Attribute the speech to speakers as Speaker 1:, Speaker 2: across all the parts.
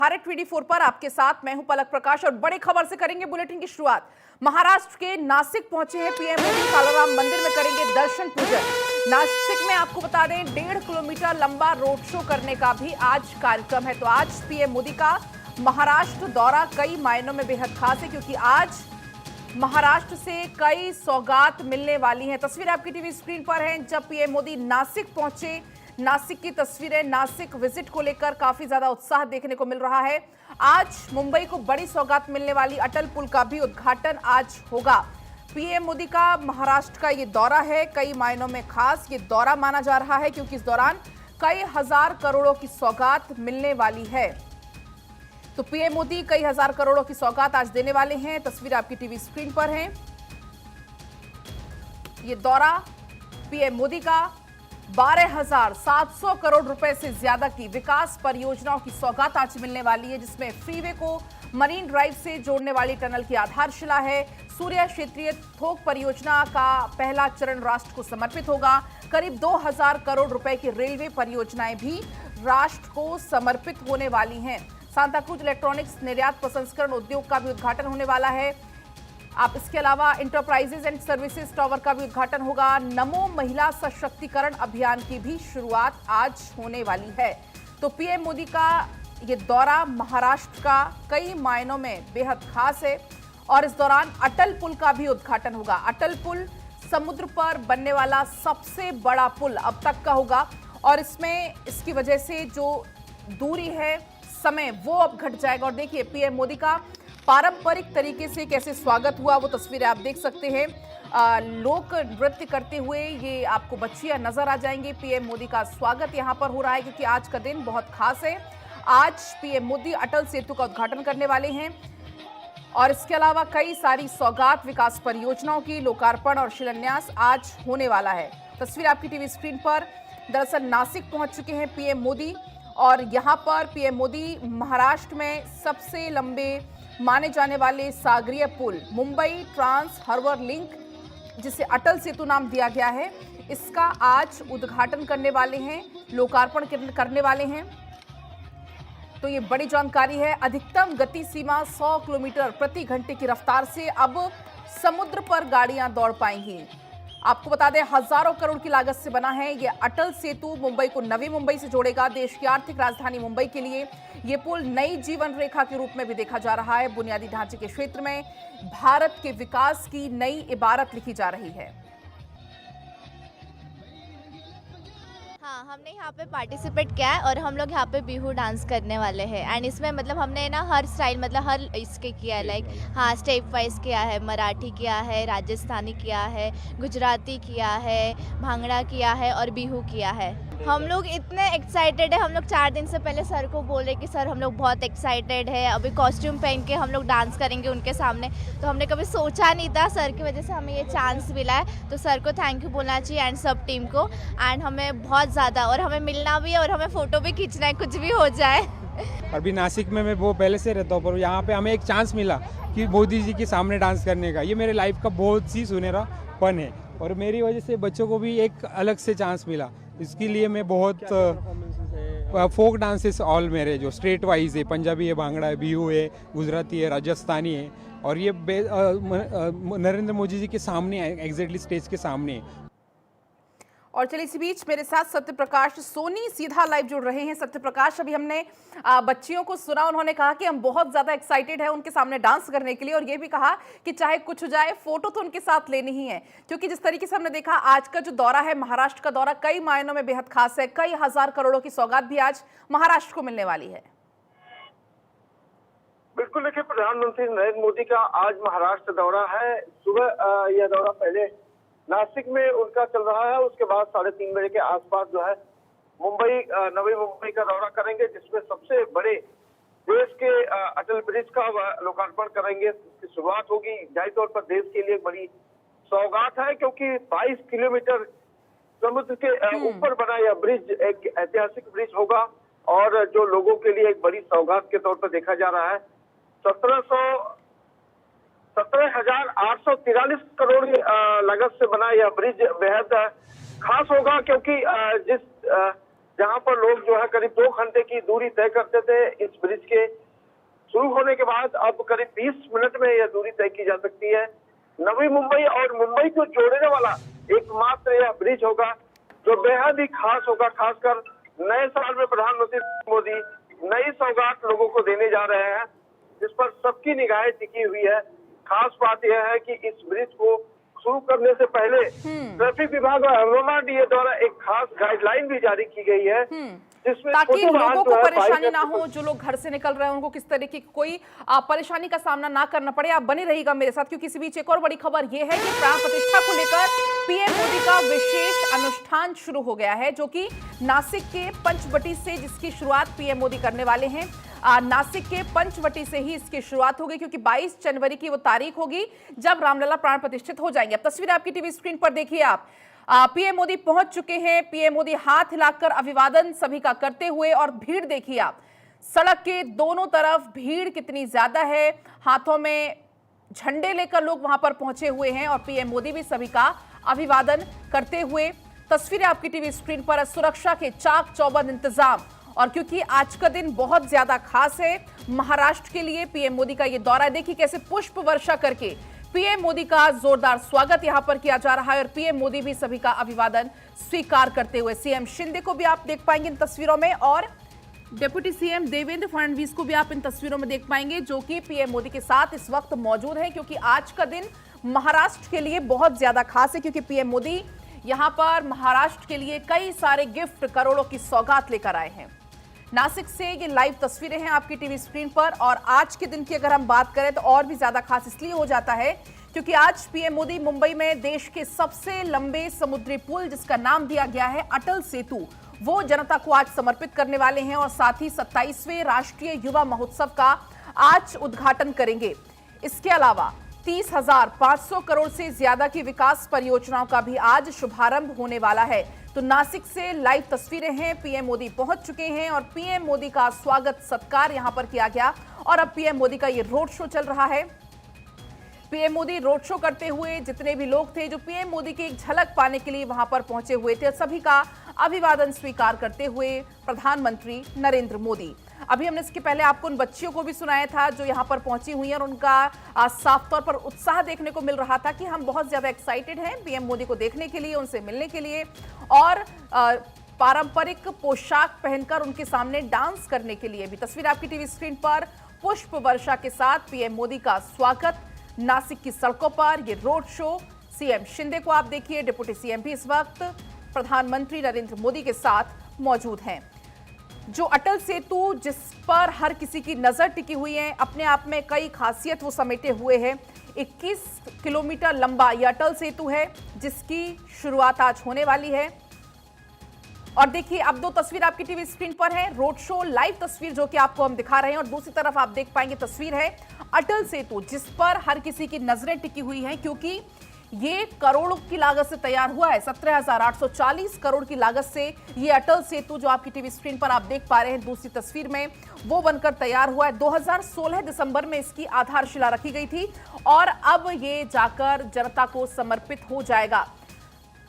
Speaker 1: भारत 24 पर आपके साथ मैं हूं पलक प्रकाश और बड़ी खबर से करेंगे बुलेटिन की शुरुआत। महाराष्ट्र के नासिक पहुंचे हैं पीएम मोदी। कालाराम मंदिर में करेंगे दर्शन पूजन। नासिक में आपको बता दें 1.5 किलोमीटर लंबा रोड शो करने का भी आज कार्यक्रम है। तो आज पीएम मोदी का महाराष्ट्र दौरा कई मायनों में बेहद खास है, क्योंकि आज महाराष्ट्र से कई सौगात मिलने वाली हैं। तस्वीर आपकी टीवी स्क्रीन पर है जब पीएम मोदी नासिक पहुंचे। नासिक की तस्वीरें, नासिक विजिट को लेकर काफी ज्यादा उत्साह देखने को मिल रहा है। आज मुंबई को बड़ी सौगात मिलने वाली अटल पुल का भी उद्घाटन आज होगा। पीएम मोदी का महाराष्ट्र का ये दौरा है कई मायनों में खास। ये दौरा माना जा रहा है क्योंकि इस दौरान कई हजार करोड़ों की सौगात मिलने वाली है। तो पीएम मोदी कई हजार करोड़ों की सौगात आज देने वाले हैं। तस्वीर आपकी टीवी स्क्रीन पर है। ये दौरा पीएम मोदी का 12,700 करोड़ रुपए से ज्यादा की विकास परियोजनाओं की सौगात आज मिलने वाली है, जिसमें फ्रीवे को मरीन ड्राइव से जोड़ने वाली टनल की आधारशिला है। सूर्य क्षेत्रीय थोक परियोजना का पहला चरण राष्ट्र को समर्पित होगा। करीब 2,000 करोड़ रुपए की रेलवे परियोजनाएं भी राष्ट्र को समर्पित होने वाली हैं। सांताक्रूज इलेक्ट्रॉनिक्स निर्यात प्रसंस्करण उद्योग का भी उद्घाटन होने वाला है। आप इसके अलावा इंटरप्राइजेज एंड सर्विसेज टावर का भी उद्घाटन होगा। नमो महिला सशक्तिकरण अभियान की भी शुरुआत आज होने वाली है। तो पीएम मोदी का ये दौरा महाराष्ट्र का कई मायनों में बेहद खास है और इस दौरान अटल पुल का भी उद्घाटन होगा। अटल पुल समुद्र पर बनने वाला सबसे बड़ा पुल अब तक का होगा और इसमें इसकी वजह से जो दूरी है, समय, वो अब घट जाएगा। और देखिए पीएम मोदी का पारंपरिक तरीके से कैसे स्वागत हुआ वो तस्वीरें आप देख सकते हैं। लोक नृत्य करते हुए ये आपको बच्चियां नजर आ जाएंगी। पीएम मोदी का स्वागत यहां पर हो रहा है क्योंकि आज का दिन बहुत खास है। आज पीएम मोदी अटल सेतु का उद्घाटन करने वाले हैं और इसके अलावा कई सारी सौगात, विकास परियोजनाओं की लोकार्पण और शिलान्यास आज होने वाला है। तस्वीर आपकी टीवी स्क्रीन पर। दरअसल नासिक पहुंच चुके हैं पीएम मोदी और यहां पर पीएम मोदी महाराष्ट्र में सबसे लंबे माने जाने वाले सागरीय पुल मुंबई ट्रांस हार्बर लिंक, जिसे अटल सेतु नाम दिया गया है, इसका आज उद्घाटन करने वाले हैं, लोकार्पण करने वाले हैं। तो ये बड़ी जानकारी है। अधिकतम गति सीमा 100 किलोमीटर प्रति घंटे की रफ्तार से अब समुद्र पर गाड़ियां दौड़ पाएंगी। आपको बता दें हजारों करोड़ की लागत से बना है ये अटल सेतु। मुंबई को नवी मुंबई से जोड़ेगा। देश की आर्थिक राजधानी मुंबई के लिए ये पुल नई जीवन रेखा के रूप में भी देखा जा रहा है। बुनियादी ढांचे के क्षेत्र में भारत के विकास की नई इबारत लिखी जा रही है।
Speaker 2: हाँ, हमने यहाँ पे पार्टिसिपेट किया है और हम लोग यहाँ पे बिहू डांस करने वाले हैं। एंड इसमें मतलब हमने ना हर स्टाइल, मतलब हर इसके किया है, लाइक हाँ स्टेप वाइज किया है। मराठी किया है, राजस्थानी किया है, गुजराती किया है, भांगड़ा किया है और बिहू किया है। हम लोग इतने एक्साइटेड है। हम लोग 4 दिन से पहले सर को बोल रहे कि सर हम लोग बहुत एक्साइटेड है, अभी कॉस्ट्यूम पहन के हम लोग डांस करेंगे उनके सामने। तो हमने कभी सोचा नहीं था, सर की वजह से हमें ये चांस मिला है। तो सर को थैंक यू बोलना चाहिए एंड सब टीम को। एंड हमें बहुत ज़्यादा, और हमें मिलना भी है और हमें फ़ोटो भी खींचना है, कुछ भी हो जाए।
Speaker 3: अभी नासिक में मैं वो पहले से रहता हूँ, पर यहाँ पे हमें एक चांस मिला कि मोदी जी के सामने डांस करने का। ये मेरे लाइफ का बहुत ही सुनहरा पन है और मेरी वजह से बच्चों को भी एक अलग से चांस मिला। इसके लिए मैं बहुत फोक डांसेस ऑल मेरे जो स्टेट वाइज है, पंजाबी है, भांगड़ा है, बिहू है, गुजराती है, राजस्थानी है और ये नरेंद्र मोदी जी के सामने है, एग्जैक्टली स्टेज के सामने है।
Speaker 1: और चलिए इसी बीच मेरे साथ सत्य प्रकाश सोनी सीधा लाइव जुड़ रहे हैं। सत्य प्रकाश, अभी हमने बच्चियों को सुना, उन्होंने कहा कि हम बहुत ज्यादा एक्साइटेड हैं उनके सामने डांस करने के लिए और ये भी कहा कि चाहे कुछ हो जाए फोटो तो उनके साथ लेनी ही है, क्योंकि जिस तरीके से हमने देखा आज का जो दौरा है, महाराष्ट्र का दौरा कई मायनों में बेहद खास है। कई हजार करोड़ों की सौगात भी आज महाराष्ट्र को मिलने वाली है।
Speaker 4: बिल्कुल, देखिए प्रधानमंत्री नरेंद्र मोदी का आज महाराष्ट्र दौरा है। सुबह यह दौरा पहले नासिक में उनका चल रहा है, उसके बाद 3:30 बजे के आसपास जो है मुंबई, नवी मुंबई का दौरा करेंगे, जिसमें सबसे बड़े देश के अटल ब्रिज का लोकार्पण करेंगे। इसकी शुरुआत होगी। जाहिर तौर पर देश के लिए एक बड़ी सौगात है, क्योंकि 22 किलोमीटर समुद्र के ऊपर बना यह ब्रिज एक ऐतिहासिक ब्रिज होगा और जो लोगों के लिए एक बड़ी सौगात के तौर पर देखा जा रहा है। 17,843 करोड़ की लागत से बना यह ब्रिज बेहद खास होगा, क्योंकि जहां पर लोग जो है करीब 2 घंटे की दूरी तय करते थे, इस ब्रिज के शुरू होने के बाद अब करीब 20 मिनट में यह दूरी तय की जा सकती है। नवी मुंबई और मुंबई को जोड़ने वाला एकमात्र यह ब्रिज होगा जो बेहद ही खास होगा। खासकर नए साल में प्रधानमंत्री मोदी नई सौगात लोगों को देने जा रहे हैं, जिस पर सबकी निगाहें टिकी हुई है। खास बात यह है कि इस ब्रिज को शुरू करने से पहले ट्रैफिक विभाग और एमएमआरडीए द्वारा एक खास गाइडलाइन भी जारी की गई है, जिसमें
Speaker 1: ताकि
Speaker 4: छोटे वाहन
Speaker 1: लोगों
Speaker 4: जो
Speaker 1: को
Speaker 4: है
Speaker 1: परेशानी
Speaker 4: बाइक
Speaker 1: ना हो, जो लोग घर से निकल रहे हैं उनको किस तरीके की कोई परेशानी का सामना ना करना पड़े। आप बने रहिएगा मेरे साथ, क्योंकि इसी बीच एक और बड़ी खबर यह है कि प्राण प्रतिष्ठा को लेकर पीएम मोदी का विशेष अनुष्ठान शुरू हो गया है, जो कि नासिक के पंचवटी से, जिसकी शुरुआत पीएम मोदी करने वाले हैं। नासिक के पंचवटी से ही इसकी शुरुआत होगी, क्योंकि 22 जनवरी की वो तारीख होगी जब रामलला प्राण प्रतिष्ठित हो जाएंगे। अब तस्वीर आपकी टीवी स्क्रीन पर देखिए आप, पीएम मोदी पहुंच चुके हैं। पीएम मोदी हाथ हिलाकर अभिवादन सभी का करते हुए, और भीड़ देखिए आप, सड़क के दोनों तरफ भीड़ कितनी ज्यादा है। हाथों में झंडे लेकर लोग वहां पर पहुंचे हुए हैं और पीएम मोदी भी सभी का अभिवादन करते हुए। तस्वीरें आपकी टीवी स्क्रीन पर। सुरक्षा के चाक चौबंद इंतजाम, और क्योंकि आज का दिन बहुत ज्यादा खास है महाराष्ट्र के लिए, पीएम मोदी का ये दौरा, देखिए कैसे पुष्प वर्षा करके पीएम मोदी का जोरदार स्वागत यहां पर किया जा रहा है और पीएम मोदी भी सभी का अभिवादन स्वीकार करते हुए। सीएम शिंदे को भी आप देख पाएंगे इन तस्वीरों में, और डिप्टी सीएम देवेंद्र फडणवीस को भी आप इन तस्वीरों में देख पाएंगे, जो कि पीएम मोदी के साथ इस वक्त मौजूद हैं, क्योंकि आज का दिन महाराष्ट्र के लिए बहुत ज्यादा खास है, क्योंकि पीएम मोदी यहां पर महाराष्ट्र के लिए कई सारे गिफ्ट, करोड़ों की सौगात लेकर आए हैं। नासिक से ये लाइव तस्वीरें हैं आपकी टीवी स्क्रीन पर, और आज के दिन की अगर हम बात करें तो और भी ज्यादा खास इसलिए हो जाता है क्योंकि आज पीएम मोदी मुंबई में देश के सबसे लंबे समुद्री पुल, जिसका नाम दिया गया है अटल सेतु, वो जनता को आज समर्पित करने वाले हैं, और साथ ही 27वें राष्ट्रीय युवा महोत्सव का आज उद्घाटन करेंगे। इसके अलावा 30,500 करोड़ से ज्यादा की विकास परियोजनाओं का भी आज शुभारंभ होने वाला है। तो नासिक से लाइव तस्वीरें हैं, पीएम मोदी पहुंच चुके हैं और पीएम मोदी का स्वागत सत्कार यहां पर किया गया, और अब पीएम मोदी का ये रोड शो चल रहा है। पीएम मोदी रोड शो करते हुए, जितने भी लोग थे जो पीएम मोदी की एक झलक पाने के लिए वहां पर पहुंचे हुए थे, सभी का अभिवादन स्वीकार करते हुए प्रधानमंत्री नरेंद्र मोदी। अभी हमने इसके पहले आपको उन बच्चियों को भी सुनाया था जो यहाँ पर पहुंची हुई हैं, और उनका साफ तौर पर उत्साह देखने को मिल रहा था कि हम बहुत ज्यादा एक्साइटेड हैं पीएम मोदी को देखने के लिए, उनसे मिलने के लिए, और पारंपरिक पोशाक पहनकर उनके सामने डांस करने के लिए भी। तस्वीर आपकी टीवी स्क्रीन पर, पुष्प वर्षा के साथ पीएम मोदी का स्वागत नासिक की सड़कों पर, ये रोड शो। सीएम शिंदे को आप देखिए, डिप्टी सीएम भी इस वक्त प्रधानमंत्री नरेंद्र मोदी के साथ मौजूद हैं। जो अटल सेतु, जिस पर हर किसी की नजर टिकी हुई है, अपने आप में कई खासियत वो समेटे हुए हैं। 21 किलोमीटर लंबा यह अटल सेतु है, जिसकी शुरुआत आज होने वाली है। और देखिए अब दो तस्वीर आपकी टीवी स्क्रीन पर है, रोड शो लाइव तस्वीर जो कि आपको हम दिखा रहे हैं, और दूसरी तरफ आप देख पाएंगे तस्वीर है अटल सेतु, जिस पर हर किसी की नजरें टिकी हुई हैं, क्योंकि ये करोड़ों की लागत से तैयार हुआ है। 17,840 करोड़ की लागत से ये अटल सेतु जो आपकी टीवी स्क्रीन पर आप देख पा रहे हैं दूसरी तस्वीर में, वो बनकर तैयार हुआ है। 2016 दिसंबर में इसकी आधारशिला रखी गई थी, और अब ये जाकर जनता को समर्पित हो जाएगा।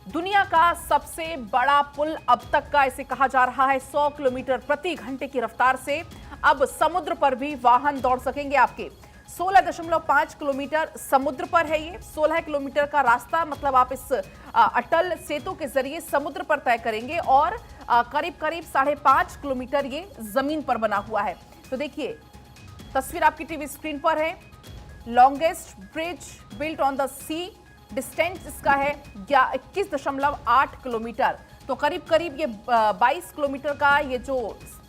Speaker 1: दुनिया का सबसे बड़ा पुल अब तक का इसे कहा जा रहा है। 100 किलोमीटर प्रति घंटे की रफ्तार से अब समुद्र पर भी वाहन दौड़ सकेंगे आपके। 16.5 किलोमीटर समुद्र पर है ये, 16 किलोमीटर का रास्ता, मतलब आप इस अटल सेतु के जरिए समुद्र पर तय करेंगे, और करीब करीब 5.5 किलोमीटर ये जमीन पर बना हुआ है। तो देखिए तस्वीर आपकी टीवी स्क्रीन पर है, longest bridge built on the sea, distance इसका है 21.8 किलोमीटर। तो करीब करीब ये 22 किलोमीटर का ये जो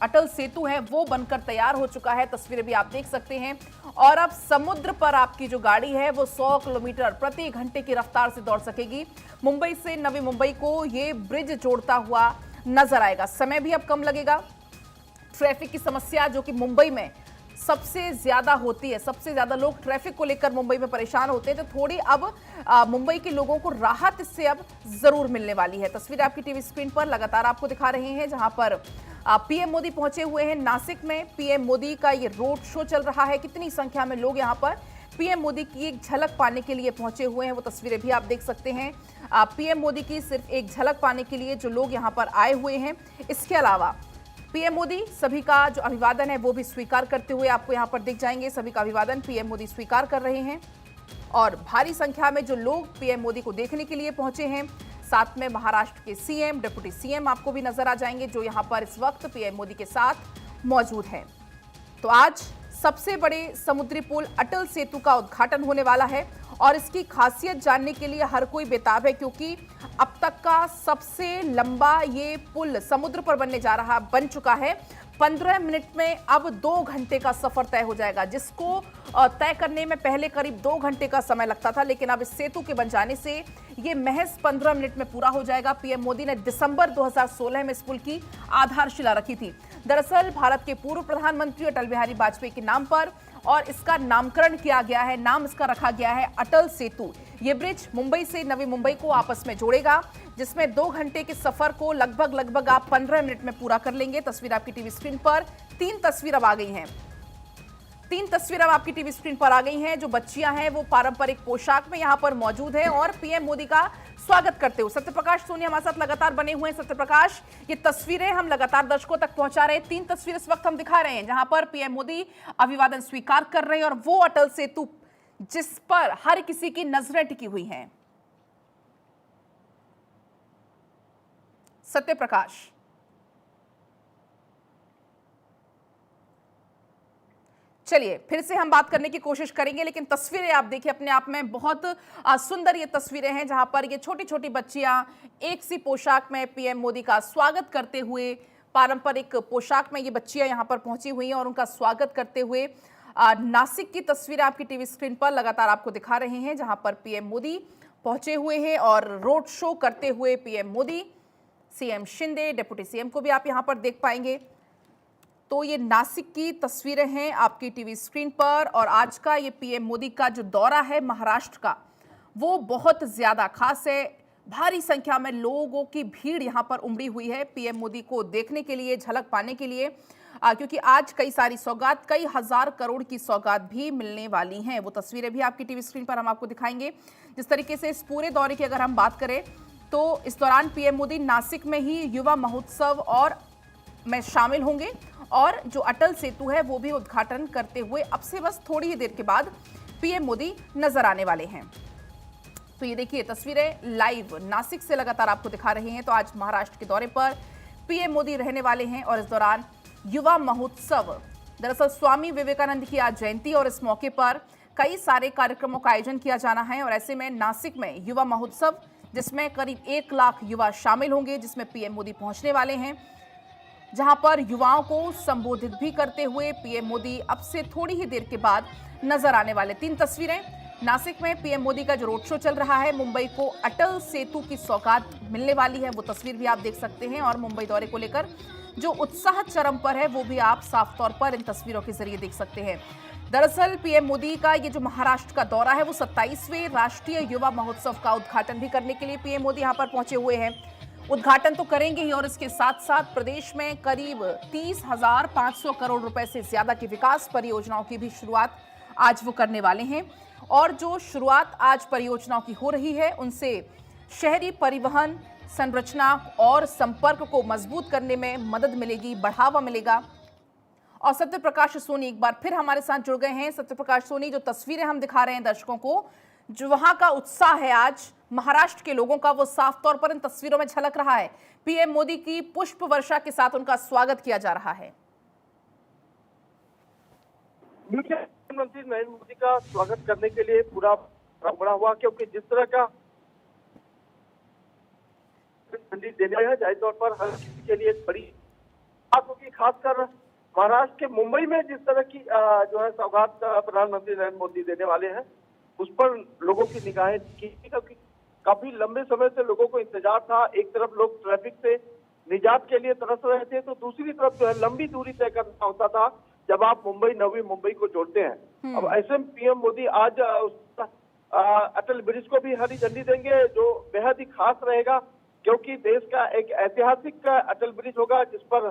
Speaker 1: अटल सेतु है वो बनकर तैयार हो चुका है। तस्वीरें भी आप देख सकते हैं, और अब समुद्र पर आपकी जो गाड़ी है वो 100 किलोमीटर प्रति घंटे की रफ्तार से दौड़ सकेगी। मुंबई से नवी मुंबई को ये ब्रिज जोड़ता हुआ नजर आएगा। समय भी अब कम लगेगा। ट्रैफिक की समस्या जो कि मुंबई में सबसे ज्यादा होती है, सबसे ज्यादा लोग ट्रैफिक को लेकर मुंबई में परेशान होते हैं, तो थोड़ी अब मुंबई के लोगों को राहत इससे अब जरूर मिलने वाली है। तस्वीर आपकी टीवी स्क्रीन पर लगातार आपको दिखा रहे हैं, जहां पर पीएम मोदी पहुंचे हुए हैं। नासिक में पीएम मोदी का ये रोड शो चल रहा है। कितनी संख्या में लोग यहां पर पीएम मोदी की एक झलक पाने के लिए पहुंचे हुए हैं। वो तस्वीरें भी आप देख सकते हैं। पीएम मोदी की सिर्फ एक झलक पाने के लिए जो लोग यहां पर आए हुए हैं। इसके अलावा पीएम मोदी सभी का जो अभिवादन है वो भी स्वीकार करते हुए आपको यहां पर दिख जाएंगे। सभी का अभिवादन पीएम मोदी स्वीकार कर रहे हैं और भारी संख्या में जो लोग पीएम मोदी को देखने के लिए पहुंचे हैं। साथ में महाराष्ट्र के सीएम, डिप्टी सीएम आपको भी नजर आ जाएंगे जो यहां पर इस वक्त पीएम मोदी के साथ मौजूद हैं। तो आज सबसे बड़े समुद्री पुल अटल सेतु का उद्घाटन होने वाला है और इसकी खासियत जानने के लिए हर कोई बेताब है, क्योंकि अब तक का सबसे लंबा ये पुल समुद्र पर बन चुका है। 15 मिनट में अब 2 घंटे का सफर तय हो जाएगा, जिसको तय करने में पहले करीब 2 घंटे का समय लगता था, लेकिन अब इस सेतु के बन जाने से ये महज 15 मिनट में पूरा हो जाएगा। पीएम मोदी ने दिसंबर 2016 में इस पुल की आधारशिला रखी थी। दरअसल भारत के पूर्व प्रधानमंत्री अटल बिहारी वाजपेयी के नाम पर और इसका नामकरण किया गया है, नाम इसका रखा गया है अटल सेतु। ये ब्रिज मुंबई से नवी मुंबई को आपस में जोड़ेगा, जिसमें 2 घंटे के सफर को लगभग आप 15 मिनट में पूरा कर लेंगे। तस्वीर आपकी टीवी स्क्रीन पर 3 तस्वीर अब आ गई हैं। 3 तस्वीर अब आपकी टीवी स्क्रीन पर आ गई हैं। जो बच्चियां हैं वो पारंपरिक पोशाक में यहां पर मौजूद हैं और पीएम मोदी का स्वागत करते हुए। सत्यप्रकाश सोनी हमारे साथ लगातार बने हुए हैं। सत्यप्रकाश, ये तस्वीरें हम लगातार दर्शकों तक पहुंचा रहे हैं। 3 तस्वीर इस वक्त हम दिखा रहे हैं जहां पर पीएम मोदी अभिवादन स्वीकार कर रहे हैं और वो अटल सेतु जिस पर हर किसी की नजरें टिकी हुई हैं। सत्यप्रकाश, चलिए फिर से हम बात करने की कोशिश करेंगे, लेकिन तस्वीरें आप देखिए अपने आप में बहुत सुंदर ये तस्वीरें हैं जहां पर ये छोटी छोटी बच्चियां एक सी पोशाक में पीएम मोदी का स्वागत करते हुए, पारंपरिक पोशाक में ये बच्चियां यहां पर पहुंची हुई हैं और उनका स्वागत करते हुए नासिक की तस्वीरें आपकी टीवी स्क्रीन पर लगातार आपको दिखा रहे हैं, जहां पर पीएम मोदी पहुंचे हुए हैं और रोड शो करते हुए PM Modi, CM Shinde, deputy CM को भी आप यहां पर देख पाएंगे। तो ये नासिक की तस्वीरें हैं आपकी टीवी स्क्रीन पर और आज का ये पीएम मोदी का जो दौरा है महाराष्ट्र का, वो बहुत ज्यादा खास है। भारी संख्या में लोगों की भीड़ यहां पर उमड़ी हुई है पीएम मोदी को देखने के लिए, झलक पाने के लिए, क्योंकि आज कई सारी सौगात, कई हजार करोड़ की सौगात भी मिलने वाली हैं। वो तस्वीरें भी आपकी टीवी स्क्रीन पर हम आपको दिखाएंगे। जिस तरीके से इस पूरे दौरे की अगर हम बात करें तो इस दौरान पीएम मोदी नासिक में ही युवा महोत्सव और में शामिल होंगे और जो अटल सेतु है वो भी उद्घाटन करते हुए अब से बस थोड़ी ही देर के बाद पीएम मोदी नजर आने वाले हैं। तो ये देखिए तस्वीरें लाइव नासिक से लगातार आपको दिखा रहे हैं। तो आज महाराष्ट्र के दौरे पर पीएम मोदी रहने वाले हैं और इस दौरान युवा महोत्सव, दरअसल स्वामी विवेकानंद की आज जयंती और इस मौके पर कई सारे कार्यक्रमों का आयोजन किया जाना है और ऐसे में नासिक में युवा महोत्सव जिसमें करीब 1 लाख युवा शामिल होंगे, जिसमें पीएम मोदी पहुंचने वाले हैं, जहां पर युवाओं को संबोधित भी करते हुए पीएम मोदी अब से थोड़ी ही देर के बाद नजर आने वाले। 3 तस्वीरें नासिक में पीएम मोदी का जो रोड शो चल रहा है, मुंबई को अटल सेतु की सौगात मिलने वाली है, वो तस्वीर भी आप देख सकते हैं और मुंबई दौरे को लेकर जो उत्साह चरम पर है वो भी आप साफ तौर पर इन तस्वीरों के जरिए देख सकते हैं। दरअसल पीएम मोदी का ये जो महाराष्ट्र का दौरा है वो 27वें राष्ट्रीय युवा महोत्सव का उद्घाटन भी करने के लिए पीएम मोदी यहां पर पहुंचे हुए हैं। उद्घाटन तो करेंगे ही और इसके साथ साथ प्रदेश में करीब 30,500 करोड़ रुपए से ज्यादा की विकास परियोजनाओं की भी शुरुआत आज वो करने वाले हैं और जो शुरुआत आज परियोजनाओं की हो रही है उनसे शहरी परिवहन संरचना और संपर्क को मजबूत करने में मदद मिलेगी, बढ़ावा मिलेगा। और सत्यप्रकाश सोनी एक बार फिर हमारे साथ जुड़ गए हैं। सत्यप्रकाश सोनी, जो तस्वीरें हम दिखा रहे हैं दर्शकों को, जो वहां का उत्साह है आज महाराष्ट्र के लोगों का, वो साफ तौर पर इन तस्वीरों में झलक रहा है। पीएम मोदी की पुष्प वर्षा के साथ उनका स्वागत किया जा रहा है।
Speaker 4: प्रधानमंत्री नरेंद्र मोदी का स्वागत करने के लिए पूरा बड़ा हुआ, क्योंकि जिस तरह का ठंडी देने है, जाहिर तौर पर हर किसी के लिए एक बड़ी बात होगी, खासकर महाराष्ट्र के मुंबई में जिस तरह की जो है सौगात प्रधानमंत्री नरेंद्र मोदी देने वाले हैं, उस पर लोगों की निगाहें क्योंकि काफी लंबे समय से लोगों को इंतजार था। एक तरफ लोग ट्रैफिक से निजात के लिए तरस रहे थे, तो दूसरी तरफ जो है लंबी दूरी तय करना होता था जब आप मुंबई नवी मुंबई को जोड़ते हैं। अब ऐसे में पीएम मोदी आज अटल ब्रिज को भी हरी झंडी देंगे, जो बेहद ही खास रहेगा, क्योंकि देश का एक ऐतिहासिक अटल ब्रिज होगा जिस पर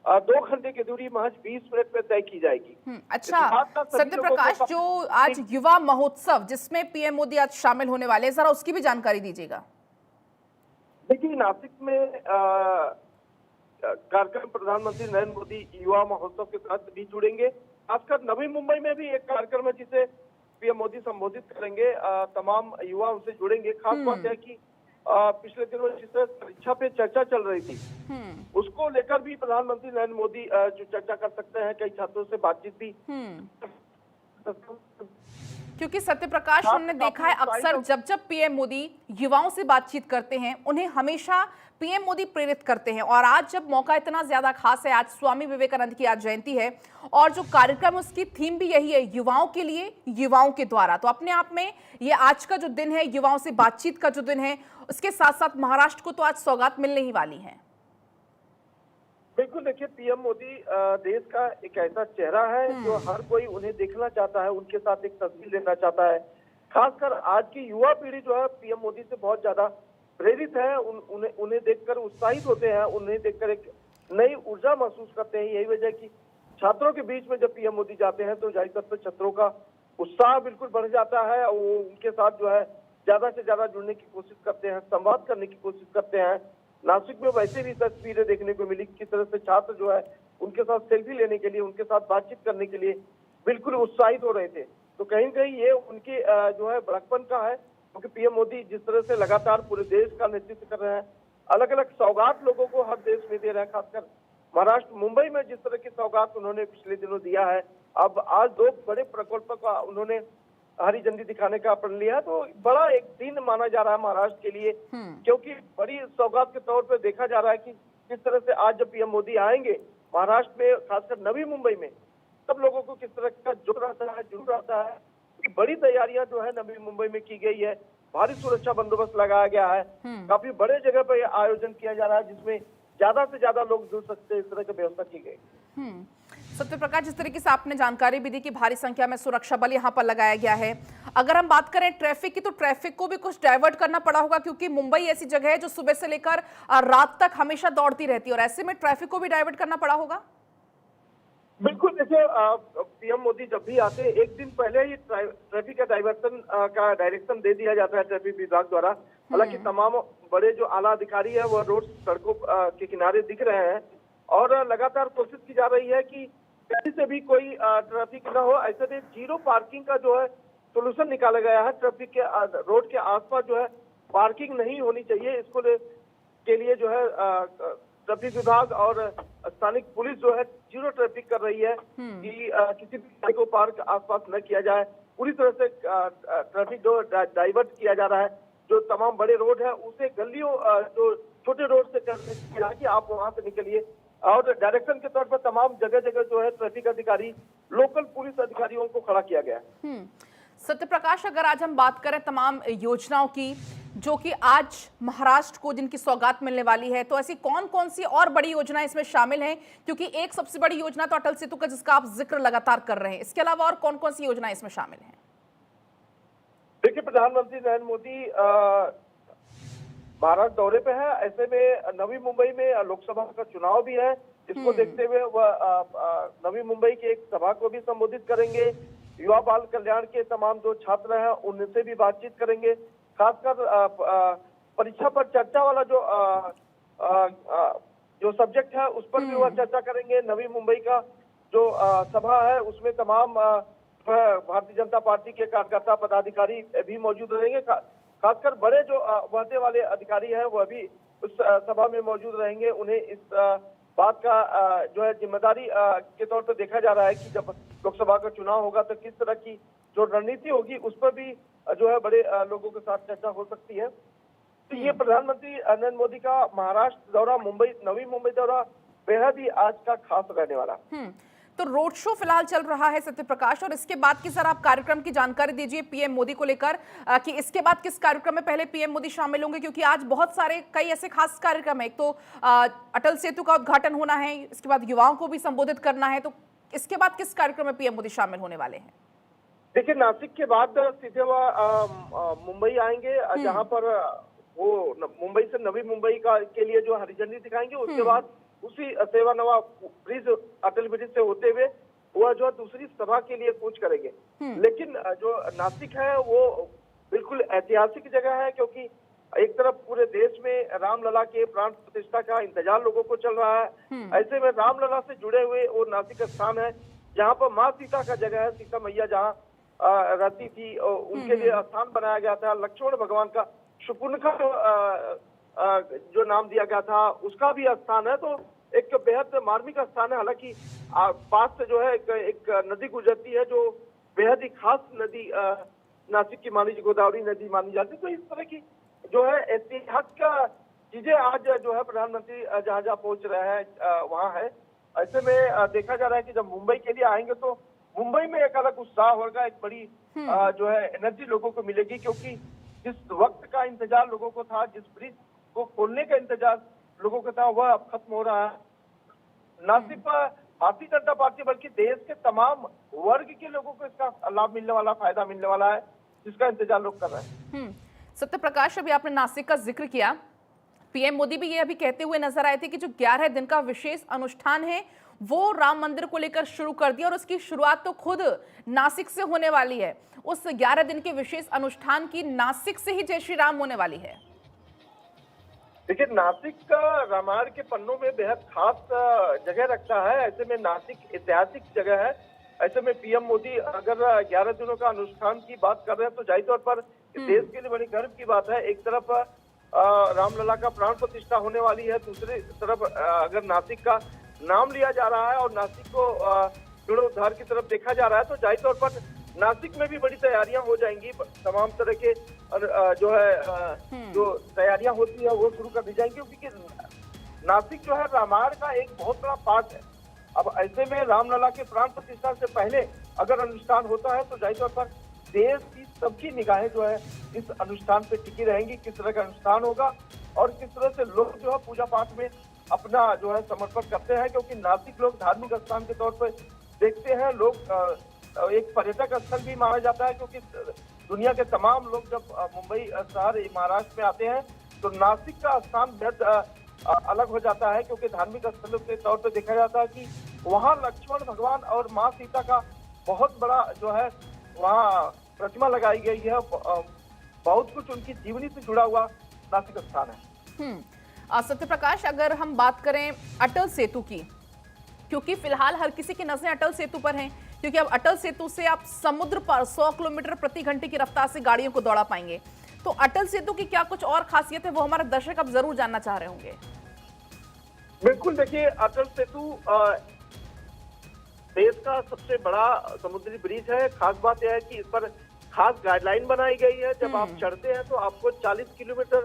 Speaker 4: 2 घंटे की दूरी महज 20 मिनट में तय की जाएगी।
Speaker 1: अच्छा,
Speaker 4: इस बात का सभी
Speaker 1: सत्य
Speaker 4: लोगों को
Speaker 1: प्रकाश, जो आज युवा महोत्सव जिसमें पीएम मोदी आज शामिल होने वाले हैं, जरा उसकी भी जानकारी दीजिएगा।
Speaker 4: देखिए, नासिक में कार्यक्रम प्रधानमंत्री नरेंद्र मोदी युवा महोत्सव के तहत भी जुड़ेंगे। खासकर नवी मुंबई में भी एक कार्यक्रम है जिसे पीएम मोदी संबोधित करेंगे। तमाम युवा उनसे जुड़ेंगे। खास बात है कि पिछले दिनों जिस तरह परीक्षा पे चर्चा चल रही थी, उसको लेकर भी प्रधानमंत्री नरेंद्र मोदी जो चर्चा कर सकते हैं। कई छात्रों से बातचीत भी।
Speaker 1: क्योंकि सत्य प्रकाश, हमने देखा है अक्सर जब जब पीएम मोदी युवाओं से बातचीत करते हैं, उन्हें हमेशा पीएम मोदी प्रेरित करते हैं। और आज जब मौका इतना ज्यादा खास है, आज स्वामी विवेकानंद की आज जयंती है और जो कार्यक्रम है उसकी थीम भी यही है, युवाओं के लिए, युवाओं के द्वारा। तो अपने आप में ये आज का जो दिन है, युवाओं से बातचीत का जो दिन है, उसके साथ साथ महाराष्ट्र को तो आज सौगात मिलने ही वाली है।
Speaker 4: बिल्कुल, देखिए, पीएम मोदी देश का एक ऐसा चेहरा है जो हर कोई उन्हें देखना चाहता है, उनके साथ एक तस्वीर लेना चाहता है। खासकर आज की युवा पीढ़ी जो है पीएम मोदी से बहुत ज्यादा प्रेरित है। उन्हें देखकर उत्साहित होते हैं, उन्हें देखकर एक नई ऊर्जा महसूस करते हैं। यही वजह कि छात्रों के बीच में जब पीएम मोदी जाते हैं तो जाहिर तौर पर छात्रों का उत्साह बिल्कुल बढ़ जाता है। वो उनके साथ जो है ज्यादा से ज्यादा जुड़ने की कोशिश करते हैं, संवाद करने की कोशिश करते हैं। नासिक में वैसे भी तस्वीरें देखने को मिली किस तरह से छात्र जो है उनके साथ सेल्फी लेने के लिए, उनके साथ बातचीत करने के लिए बिल्कुल उत्साहित हो रहे थे। तो कहीं कहीं ये उनके जो है बड़कपन का है, क्योंकि पीएम मोदी जिस तरह से लगातार पूरे देश का नेतृत्व कर रहे हैं, अलग अलग सौगात लोगों को हर देश में दे रहे हैं। खासकर महाराष्ट्र मुंबई में जिस तरह की सौगात उन्होंने पिछले दिनों दिया है, अब आज 2 बड़े प्रकल्पों का उन्होंने हरी झंडी दिखाने का प्रण लिया। तो बड़ा एक दिन माना जा रहा है महाराष्ट्र के लिए, क्योंकि बड़ी सौगात के तौर पर देखा जा रहा है कि किस तरह से आज जब पीएम मोदी आएंगे महाराष्ट्र में, खासकर नवी मुंबई में, सब लोगों को किस तरह का जुड़ रहता है। बड़ी तैयारियां जो है नवी मुंबई में की गई है, भारी सुरक्षा बंदोबस्त लगाया गया है, काफी बड़े जगह पर आयोजन किया जा रहा है जिसमें ज्यादा से ज्यादा लोग जुड़ सकते हैं, इस तरह की व्यवस्था की गई।
Speaker 1: सत्य प्रकाश, जिस तरीके से आपने जानकारी भी दी कि भारी संख्या में सुरक्षा बल यहां पर लगाया गया है। अगर हम बात करें ट्रैफिक की, तो ट्रैफिक को भी कुछ डाइवर्ट करना पड़ा होगा, क्योंकि मुंबई ऐसी जगह है जो सुबह से लेकर रात तक हमेशा दौड़ती रहती है और ऐसे में ट्रैफिक को भी डाइवर्ट करना पड़ा होगा।
Speaker 4: बिल्कुल, जैसे पीएम मोदी जब भी आते हैं एक दिन पहले ही ट्रैफिक का डाइवर्सन का डायरेक्शन दे दिया जाता है ट्रैफिक विभाग द्वारा। हालांकि तमाम बड़े जो आला अधिकारी है वो रोड सड़कों के किनारे दिख रहे हैं और लगातार कोशिश की जा रही है कि कहीं से भी कोई ट्रैफिक न हो। ऐसे में 0 पार्किंग का जो है सोल्यूशन निकाला गया है। ट्रैफिक के रोड के आसपास जो है पार्किंग नहीं होनी चाहिए। इसको के लिए जो है ट्रैफिक विभाग और स्थानिक पुलिस जो है 0 ट्रैफिक कर रही है कि किसी भी गाड़ी को पार्क आसपास न किया जाए। पूरी तरह से ट्रैफिक जो डाइवर्ट किया जा रहा है। जो तमाम बड़े रोड है उसे गलियों जो छोटे रोड से किया कि आप वहां से निकलिए। और डायरेक्शन के तौर पर तमाम जगह जगह जो है ट्रैफिक अधिकारी, लोकल पुलिस अधिकारियों को खड़ा किया गया है।
Speaker 1: सत्य प्रकाश, अगर आज हम बात करें तमाम योजनाओं की जो कि आज महाराष्ट्र को जिनकी सौगात मिलने वाली है, तो ऐसी कौन कौन सी और बड़ी योजनाएं इसमें शामिल हैं? क्योंकि एक सबसे बड़ी योजना तो अटल सेतु का, जिसका आप जिक्र लगातार कर रहे हैं, इसके अलावा और कौन कौन सी योजनाएं इसमें शामिल हैं?
Speaker 4: देखिए, प्रधानमंत्री नरेंद्र मोदी महाराष्ट्र दौरे पे है। ऐसे में नवी मुंबई में लोकसभा का चुनाव भी है। इसको देखते हुए वह नवी मुंबई की एक सभा को भी संबोधित करेंगे। युवा बाल कल्याण के तमाम जो छात्र हैं उनसे भी बातचीत करेंगे। खासकर परीक्षा पर चर्चा वाला जो सब्जेक्ट है उस पर भी वह चर्चा करेंगे। नवी मुंबई का जो सभा है उसमें तमाम भारतीय जनता पार्टी के कार्यकर्ता पदाधिकारी भी मौजूद रहेंगे। खासकर बड़े जो वहदे वाले अधिकारी हैं वह भी उस सभा में मौजूद रहेंगे। उन्हें इस बात का जो है जिम्मेदारी के तौर पर देखा जा रहा है कि जब लोकसभा का चुनाव होगा तो किस तरह की जो रणनीति होगी उस पर भी जो है बड़े लोगों के साथ चर्चा हो सकती है। तो ये प्रधानमंत्री नरेंद्र मोदी का महाराष्ट्र दौरा, नवी मुंबई दौरा बेहद ही आज का खास रहने वाला।
Speaker 1: तो रोड शो फिलहाल चल रहा है सत्य प्रकाश, और इसके बाद की सर आप कार्यक्रम की जानकारी दीजिए पीएम मोदी को लेकर कि इसके बाद किस कार्यक्रम में पहले पीएम मोदी शामिल होंगे, क्योंकि आज बहुत सारे कई ऐसे खास कार्यक्रम है। एक तो अटल सेतु का उद्घाटन होना है, इसके बाद युवाओं को भी संबोधित करना है, तो इसके बाद किस कार्यक्रम में पीएम मोदी शामिल होने वाले हैं?
Speaker 4: देखिए, नासिक के बाद सीधे वह मुंबई आएंगे, जहां पर वो मुंबई से नवी मुंबई के लिए जो हरी झंडी दिखाएंगे। उसके बाद उसी सेवानवा ब्रिज, अटल ब्रिज से होते हुए वह जो है दूसरी सभा के लिए कूच करेंगे। लेकिन जो नासिक है वो बिल्कुल ऐतिहासिक जगह है, क्योंकि एक तरफ पूरे देश में रामलला के प्राण प्रतिष्ठा का इंतजार लोगों को चल रहा है। ऐसे में रामलला से जुड़े हुए वो नासिक स्थान है जहाँ पर माँ सीता का जगह है। सीता मैया जहाँ रहती थी और उनके लिए स्थान बनाया गया था। लक्ष्मण भगवान का शकुंतला जो नाम दिया गया था उसका भी स्थान है। तो एक बेहद मार्मिक स्थान है। हालांकि पास से जो है एक नदी गुजरती है जो बेहद ही खास नदी नासिक की मानी, गोदावरी नदी मानी जाती है। तो इस तरह की जो है ऐतिहासिक चीजें आज जो है प्रधानमंत्री जहाँ जहाँ पहुंच रहे हैं वहाँ है। ऐसे में देखा जा रहा है कि जब मुंबई के लिए आएंगे तो मुंबई में एक अलग उत्साह होगा, एक बड़ी जो है एनर्जी लोगों को मिलेगी, क्योंकि जिस वक्त का इंतजार लोगों को था, जिस ब्रिज को खोलने का इंतजार लोगों को था, वह अब खत्म हो रहा है। न सिर्फ भारतीय जनता पार्टी बल्कि देश के तमाम वर्ग के लोगों को इसका लाभ मिलने वाला, फायदा मिलने वाला है, जिसका इंतजार लोग कर रहे हैं।
Speaker 1: सत्य प्रकाश, अभी आपने नासिक का जिक्र किया। पीएम मोदी भी ये अभी कहते हुए नजर आए थे कि जो 11 दिन का विशेष अनुष्ठान है वो राम मंदिर को लेकर शुरू कर दिया और उसकी शुरुआत तो खुद नासिक से होने वाली है। उस 11 दिन के विशेष अनुष्ठान की नासिक से ही जय श्री राम होने वाली है।
Speaker 4: देखिए, नासिक का रामायण के पन्नों में बेहद खास जगह रखता है। ऐसे में नासिक ऐतिहासिक जगह है। ऐसे में पीएम मोदी अगर 11 दिनों का अनुष्ठान की बात कर रहे हैं तो जाहिर तौर पर देश के लिए बड़ी गर्व की बात है। एक तरफ रामलला का प्राण प्रतिष्ठा होने वाली है, दूसरी तरफ अगर नासिक का नाम लिया जा रहा है और नासिक को जीर्णोद्धार की तरफ देखा जा रहा है तो जाहिर तौर पर नासिक में भी बड़ी तैयारियां हो जाएंगी। तमाम तरह के जो है जो तैयारियां होती है वो शुरू कर दी जाएंगी, क्योंकि नासिक जो है रामायण का एक बहुत बड़ा पार्ट है। अब ऐसे में रामलला के प्राण प्रतिष्ठा से पहले अगर अनुष्ठान होता है तो जाहिर तौर पर देश की सबकी निगाहें जो है इस अनुष्ठान पे टिकी रहेंगी। किस तरह का अनुष्ठान होगा और किस तरह से लोग जो है पूजा पाठ में अपना जो है समर्पण करते हैं, क्योंकि नासिक लोग धार्मिक स्थान के तौर पर देखते हैं। लोग एक पर्यटक स्थल भी माना जाता है, क्योंकि दुनिया के तमाम लोग जब मुंबई शहर महाराष्ट्र में आते हैं तो नासिक का स्थान बेहद अलग हो जाता है, क्योंकि धार्मिक स्थलों के तौर पर देखा जाता है कि वहाँ लक्ष्मण भगवान और माँ सीता का बहुत बड़ा जो है वहाँ प्रतिमा लगाई गई है। बहुत कुछ उनकी जीवनी से जुड़ा हुआ नासिक स्थान है।
Speaker 1: सत्य प्रकाश, अगर हम बात करें अटल सेतु की, क्योंकि फिलहाल हर किसी की नजरें अटल सेतु पर हैं, क्योंकि अब अटल सेतु से आप समुद्र पर 100 किलोमीटर प्रति घंटे की रफ्तार से गाड़ियों को दौड़ा पाएंगे। तो अटल सेतु की क्या कुछ और खासियत है, वो हमारे दर्शक अब जरूर जानना चाह रहे होंगे।
Speaker 4: बिल्कुल, देखिए, अटल सेतु देश का सबसे बड़ा समुद्री ब्रिज है। खास बात यह है कि इस पर खास गाइडलाइन बनाई गई है। जब आप चढ़ते हैं तो आपको 40 किलोमीटर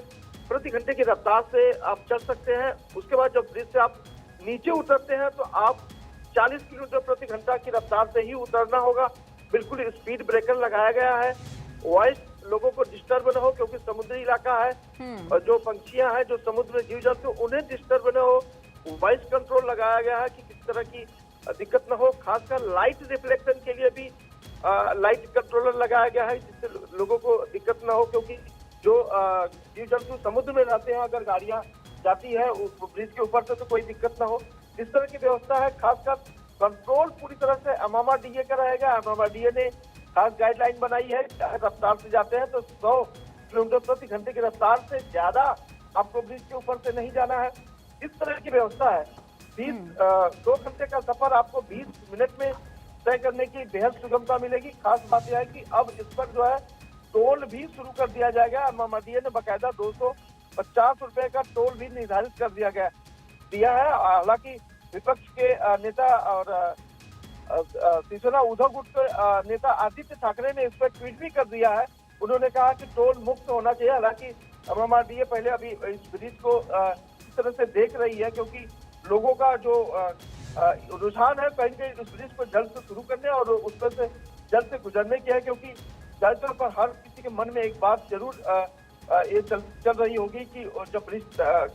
Speaker 4: प्रति घंटे की रफ्तार से आप चढ़ सकते हैं। उसके बाद जब ब्रिज से आप नीचे उतरते हैं तो आप 40 किलोमीटर प्रति घंटा की रफ्तार से ही उतरना होगा। बिल्कुल स्पीड ब्रेकर लगाया गया है, वॉइस लोगों को डिस्टर्ब न हो, क्योंकि समुद्री इलाका है और जो पंछियां हैं, जो समुद्र में जीव जंतु, उन्हें डिस्टर्ब न हो। वॉइस कंट्रोल लगाया गया है कि किस तरह की दिक्कत न हो। खासकर लाइट रिफ्लेक्शन के लिए भी लाइट कंट्रोलर लगाया गया है, जिससे लोगों को दिक्कत न हो, क्योंकि जो जीव जंतु समुद्र में रहते हैं, अगर गाड़ियां जाती है उस ब्रिज के ऊपर से तो कोई दिक्कत न हो, इस तरह की व्यवस्था है। खासकर कंट्रोल पूरी तरह से MMRDA का रहेगा। MMRDA ने खास गाइडलाइन बनाई है, रफ्तार से जाते हैं तो 100 किलोमीटर प्रति घंटे की रफ्तार से ज्यादा आपको ब्रिज के ऊपर से नहीं जाना है। इस तरह की व्यवस्था है। 2 घंटे का सफर आपको 20 मिनट में तय करने की बेहद सुगमता मिलेगी। खास बात यह है कि अब इस पर जो है टोल भी शुरू कर दिया जाएगा। MMRDA ने बाकायदा 250 रुपए का टोल भी निर्धारित कर दिया है। हालांकि विपक्ष के नेता और शिवसेना उद्धव गुट के नेता आदित्य ठाकरे ने इस पर ट्वीट भी कर दिया है। उन्होंने कहा कि टोल मुक्त होना चाहिए। हालांकि MMRDA पहले अभी इस ब्रिज को इस तरह से देख रही है, क्योंकि लोगों का जो रुझान है कहीं कहीं इस ब्रिज को जल्द से शुरू करने और उस पर से जल्द से गुजरने की है, क्योंकि ज्यादातर पर हर किसी के मन में एक बात जरूर ये चल रही होगी कि जब ब्रिज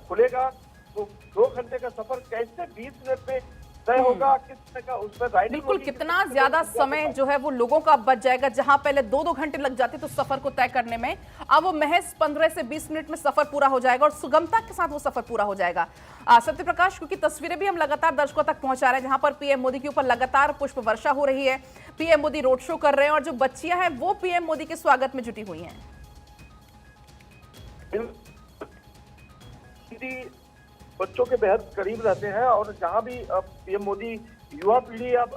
Speaker 4: खुलेगा तो 2 घंटे का सफर कैसे 20 मिनट में तय होगा, किस तरह का उस पर राइडिंग
Speaker 1: बिल्कुल,
Speaker 4: होगी,
Speaker 1: कितना
Speaker 4: किस
Speaker 1: ज्यादा
Speaker 4: तरह का
Speaker 1: समय जो है वो लोगों का बच जाएगा। जहां पहले 2-2 घंटे लग जाते तो सफर को तय करने में, अब वो महज 15 से 20 मिनट में सफर पूरा हो जाएगा और सुगमता के साथ वो सफर पूरा हो जाएगा। सत्य प्रकाश, क्योंकि तस्वीरें भी हम लगातार दर्शकों तक पहुंचा रहे हैं जहां पर पीएम मोदी के ऊपर लगातार पुष्प वर्षा हो रही है, पीएम मोदी रोड शो कर रहे हैं और जो बच्चियां हैं वो पीएम मोदी के स्वागत में जुटी हुई हैं।
Speaker 4: बच्चों के बेहद करीब रहते हैं और जहां भी पीएम मोदी युवा पीढ़ी अब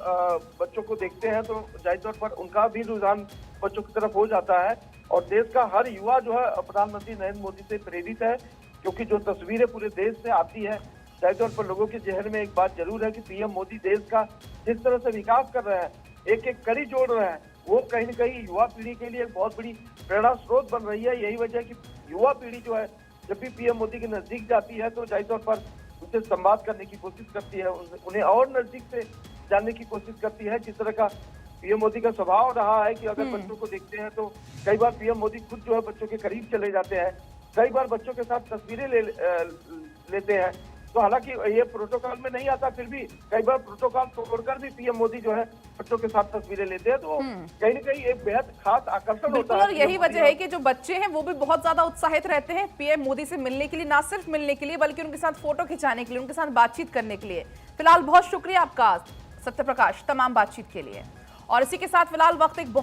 Speaker 4: बच्चों को देखते हैं तो जाहिर तौर पर उनका भी रुझान बच्चों की तरफ हो जाता है। और देश का हर युवा जो है प्रधानमंत्री नरेंद्र मोदी से प्रेरित है, क्योंकि जो तस्वीरें पूरे देश से आती है, जाहिर तौर पर लोगों के जहन में एक बात जरूर है कि पीएम मोदी देश का जिस तरह से विकास कर रहे हैं, एक एक कड़ी जोड़ रहे हैं, वो कहीं न कहीं युवा पीढ़ी के लिए एक बहुत बड़ी प्रेरणा स्रोत बन रही है। यही वजह है कि युवा पीढ़ी जो है जब भी पीएम मोदी के नजदीक जाती है तो जाहिर तौर पर उनसे संवाद करने की कोशिश करती है, उन्हें और नजदीक से जानने की कोशिश करती है। जिस तरह का पीएम मोदी का स्वभाव रहा है कि अगर बच्चों को देखते हैं तो कई बार पीएम मोदी खुद जो है बच्चों के करीब चले जाते हैं, कई बार बच्चों के साथ तस्वीरें लेते हैं। तो हालांकि ये प्रोटोकॉल में नहीं आता, फिर भी कई बार प्रोटोकॉल तोड़कर भी पीएम मोदी जो है बच्चों के साथ तस्वीरें लेते हैं, तो कहीं न कहीं एक बेहद खास आकर्षण होता है।
Speaker 1: और यही वजह है कि जो बच्चे हैं वो भी बहुत ज्यादा उत्साहित रहते हैं पीएम मोदी से मिलने के लिए, ना सिर्फ मिलने के लिए बल्कि उनके साथ फोटो खिंचाने के लिए, उनके साथ बातचीत करने के लिए। फिलहाल बहुत शुक्रिया आपका सत्य प्रकाश तमाम बातचीत के लिए। और इसी के साथ फिलहाल वक्त एक